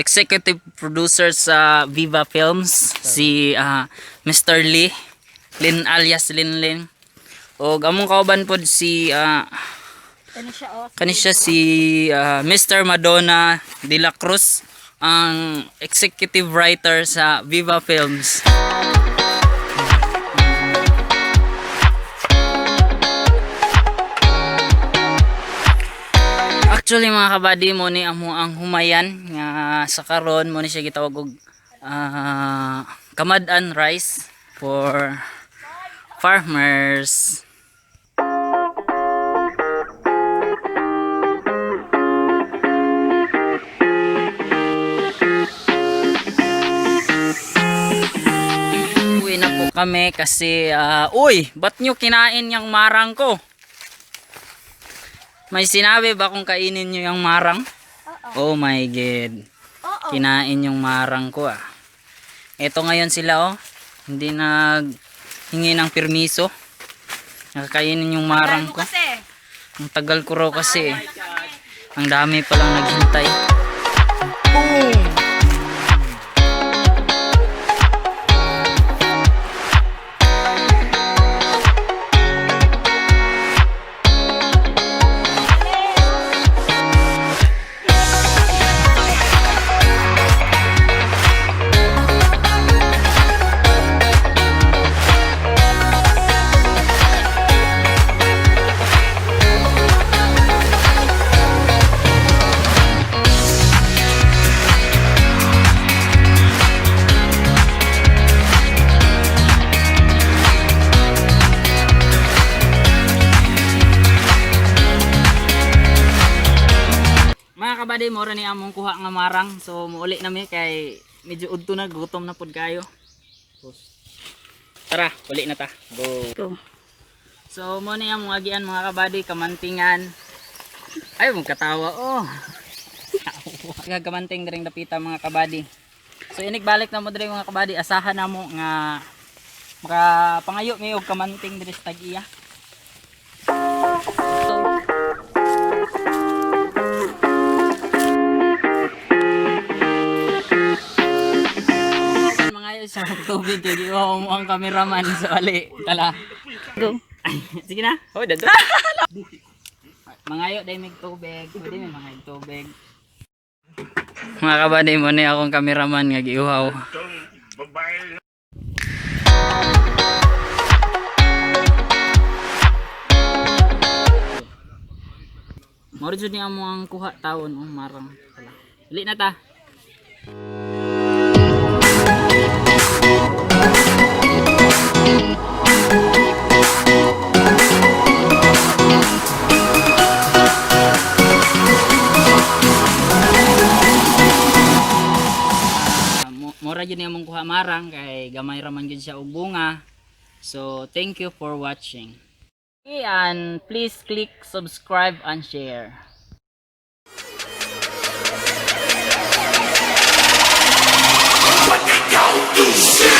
executive producer sa Viva Films, si Mr. Lin alias Lin. O among kauban pod si kanisya si Mr. Madonna de la Cruz, ang executive writer sa Viva Films. Actually mga kabady, mo ni amo ang humayan nga sa karon, mo ni siya gitawag og kamadan rice for farmers. Uwi na po kami kasi uy, ba't nyo kinain yung marang ko? May sinabi ba kung kainin nyo yung marang? Oh my god. Kinain yung marang ko ah. Ito ngayon sila oh. Hindi naghingi ng permiso. Nakakainin yung marang ko. Ang tagal ko raw kasi eh. Ang dami palang naghintay. Boom! Kabady, mora ni among kuha nga marang, so muuli na mi kay medyo udto na, gutom na pud kayo. Tara, uli na ta. Go. So mo ni among agian mga kabady, kamantingan. Ay mong katawa oh. Gagamanting dring dapita mga kabady. So inig balik na mo diri mga kabady, asahan na mo nga makapangayo mi og kamanting diri sa tag-iya. Sa tubig kay mo ang cameraman sa ali. Tala. Go. Sige na. Oh, dado. Mangayo dai mig tubig. Pwede may mga tubig. Mga kabady, mo ni akong cameraman nga giuhaw. Moro jud ni amo ang kuha taon marang. Dili na ta. Mora yun yung mong kuha marang kay gamay raman yun siya og bunga. So thank you for watching. And please click subscribe and share. What you gonna do?